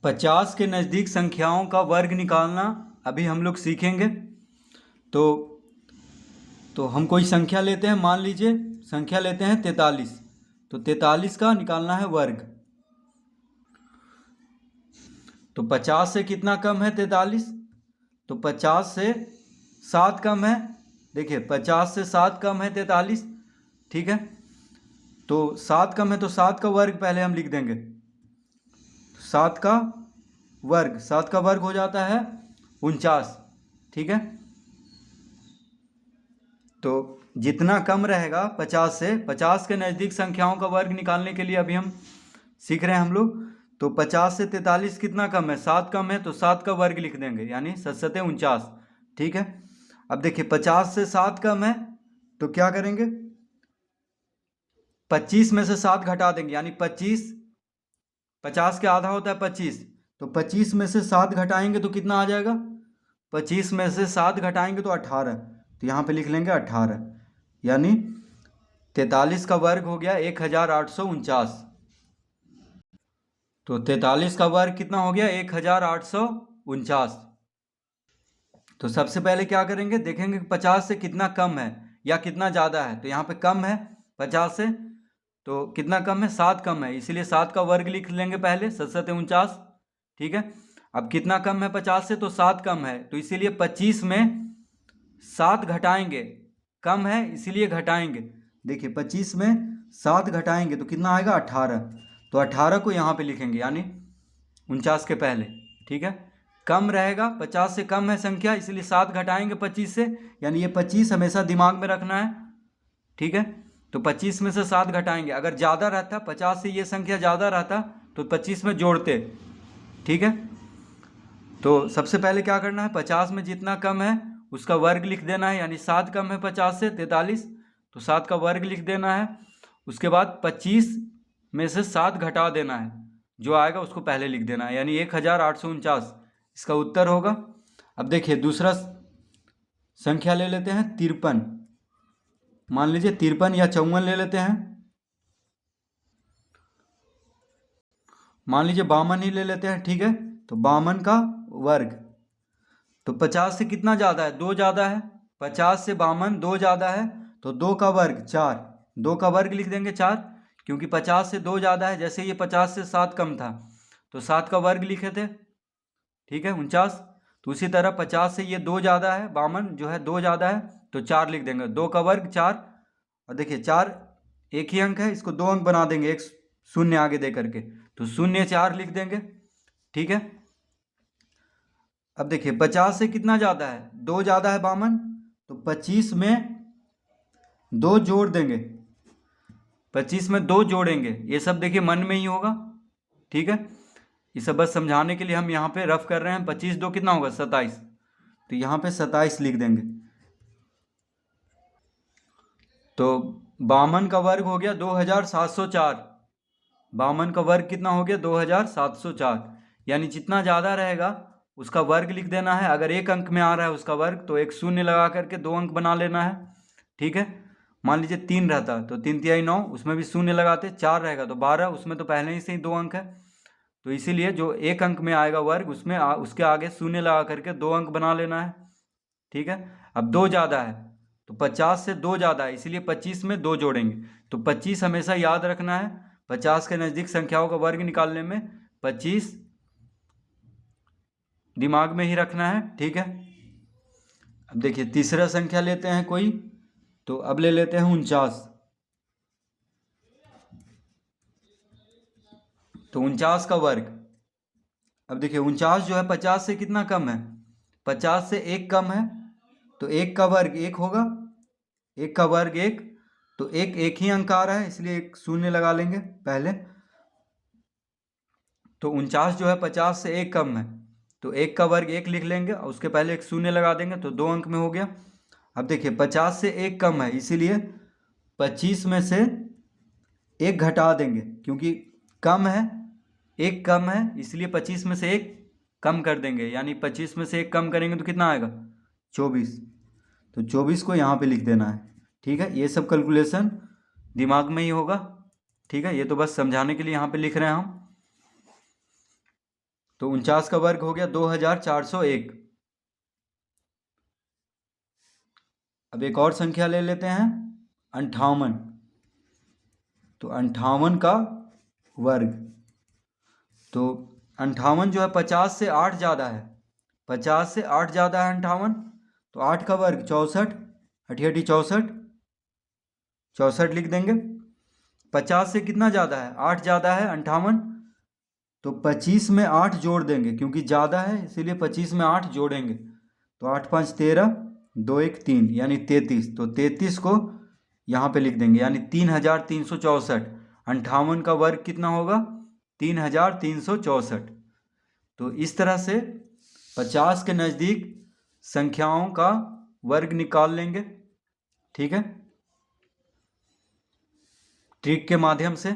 50 के नज़दीक संख्याओं का वर्ग निकालना अभी हम लोग सीखेंगे। तो हम कोई संख्या लेते हैं, मान लीजिए संख्या लेते हैं 43। तो 43 का निकालना है वर्ग। तो 50 से कितना कम है 43? तो 50 से 7 कम है। देखिए 50 से 7 कम है 43, ठीक है। तो 7 कम है तो 7 का वर्ग पहले हम लिख देंगे। 7 का वर्ग, 7 का वर्ग हो जाता है 49, ठीक है। तो जितना कम रहेगा 50 से, 50 के नज़दीक संख्याओं का वर्ग निकालने के लिए अभी हम सीख रहे हैं हम लोग। तो 50 से 43 कितना कम है? 7 कम है तो 7 का वर्ग लिख देंगे, यानी 7 49, ठीक है। अब देखिए 50 से 7 कम है तो क्या करेंगे? 25 में से 7 घटा देंगे, यानी 25, 50 के आधा होता है 25, तो 25 में से 7 घटाएंगे तो कितना आ जाएगा? 25 में से 7 घटाएंगे तो 18, तो यहाँ पे लिख लेंगे 18, यानी 43 का वर्ग हो गया 1849। तो 43 का वर्ग कितना हो गया? 1849। तो सबसे पहले क्या करेंगे, देखेंगे 50 से कितना कम है या कितना ज़्यादा है। तो यहाँ पे कम है 50 से, तो कितना कम है? 7 कम है, इसीलिए 7 का वर्ग लिख लेंगे पहले, 7 49, ठीक है। अब कितना कम है 50 से? तो 7 कम है, तो इसीलिए 25 में 7 घटाएंगे, कम है इसीलिए घटाएंगे। देखिए 25 में 7 घटाएंगे तो कितना आएगा? 18, तो 18 को यहाँ पे लिखेंगे, यानी 49 के पहले, ठीक है। कम रहेगा, 50 से कम है संख्या, इसलिए 7 घटाएंगे 25 से, यानी ये 25 हमेशा दिमाग में रखना है, ठीक है। तो 25 में से 7 घटाएंगे, अगर ज़्यादा रहता 50 से ये संख्या ज़्यादा रहता तो 25 में जोड़ते, ठीक है। तो सबसे पहले क्या करना है, 50 में जितना कम है उसका वर्ग लिख देना है, यानी 7 कम है 50 से 43, तो 7 का वर्ग लिख देना है। उसके बाद 25 में से 7 घटा देना है, जो आएगा उसको पहले लिख देना है, यानी 1849 इसका उत्तर होगा। अब देखिए दूसरा संख्या ले लेते हैं 53। मान लीजिए 53 या 54 ले लेते हैं, मान लीजिए 52 ही ले लेते हैं, ठीक है। तो 52 का वर्ग, तो 50 से कितना ज़्यादा है? 2 ज़्यादा है, 50 से 52 2 ज़्यादा है, तो 2 का वर्ग 4, 2 का वर्ग लिख देंगे 4, क्योंकि 50 से 2 ज़्यादा है। जैसे ये 50 से 7 कम था तो 7 का वर्ग लिखे थे, ठीक है 49। तो उसी तरह 50 से ये 2 ज़्यादा है, 52 जो है 2 ज़्यादा है, तो 4 लिख देंगे, 2 का वर्ग 4। और देखिए 4 एक ही अंक है, इसको 2 अंक बना देंगे एक शून्य आगे दे करके, तो 0 4 लिख देंगे, ठीक है। अब देखिए 50 से कितना ज़्यादा है? 2 ज़्यादा है 52, तो 25 में 2 जोड़ देंगे, 25 में 2 जोड़ेंगे, ये सब देखिए मन में ही होगा, ठीक है। ये सब बस समझाने के लिए हम यहाँ पे रफ कर रहे हैं। 25 2 कितना होगा? 27, तो यहाँ पे 27 लिख देंगे। तो 52 का वर्ग हो गया 2704, 52 का वर्ग कितना हो गया? 2704, यानी जितना ज़्यादा रहेगा उसका वर्ग लिख देना है। अगर एक अंक में आ रहा है उसका वर्ग तो एक शून्य लगा करके 2 अंक बना लेना है, ठीक है। मान लीजिए 3 रहता तो 3 तिहाई 9, उसमें भी शून्य लगाते। 4 रहेगा तो 12, उसमें तो पहले ही से ही 2 अंक है, तो इसीलिए जो एक अंक में आएगा वर्ग उसमें उसके आगे शून्य लगा करके 2 अंक बना लेना है, ठीक है। अब 2 ज़्यादा है, तो 50 से 2 ज़्यादा है, इसीलिए 25 में 2 जोड़ेंगे। तो 25 हमेशा याद रखना है, 50 के नज़दीक संख्याओं का वर्ग निकालने में 25 दिमाग में ही रखना है, ठीक है। अब देखिए तीसरा संख्या लेते हैं कोई, तो अब ले लेते हैं 49। तो 49 का वर्ग, अब देखिए 49 जो है 50 से कितना कम है? 50 से 1 कम है, तो 1 का वर्ग 1 होगा, 1 का वर्ग 1, तो एक ही अंक आ रहा है इसलिए एक शून्य लगा लेंगे पहले। तो 49 जो है 50 से 1 कम है, तो 1 का वर्ग 1 लिख लेंगे और उसके पहले एक शून्य लगा देंगे, तो 2 अंक में हो गया। अब देखिए 50 से 1 कम है, इसीलिए 25 में से 1 घटा देंगे, क्योंकि कम है, 1 कम है, इसलिए 25 में से 1 कम कर देंगे, यानी 25 में से 1 कम करेंगे तो कितना आएगा? 24, तो 24 को यहाँ पे लिख देना है, ठीक है। ये सब कैलकुलेशन दिमाग में ही होगा, ठीक है। ये तो बस समझाने के लिए यहाँ पे लिख रहे हैं हम। तो 49 का वर्ग हो गया 2401। अब एक और संख्या ले लेते हैं 58। तो 58 का वर्ग, तो 58 जो है 50 से 8 ज़्यादा है, 50 से 8 ज़्यादा है 58। तो 8 का वर्ग 64, 8 64, 64 लिख देंगे। 50 से कितना ज़्यादा है, 8 ज़्यादा है 58। तो 25 में 8 जोड़ देंगे, क्योंकि ज़्यादा है इसीलिए 25 में 8 जोड़ेंगे। तो 8 5 13, 2 1 3 यानी 33। तो 33 को यहाँ पे लिख देंगे, यानी 3364। 58 का वर्ग कितना होगा, 3364। तो इस तरह से 50 के नज़दीक संख्याओं का वर्ग निकाल लेंगे। ठीक है, ट्रिक के माध्यम से।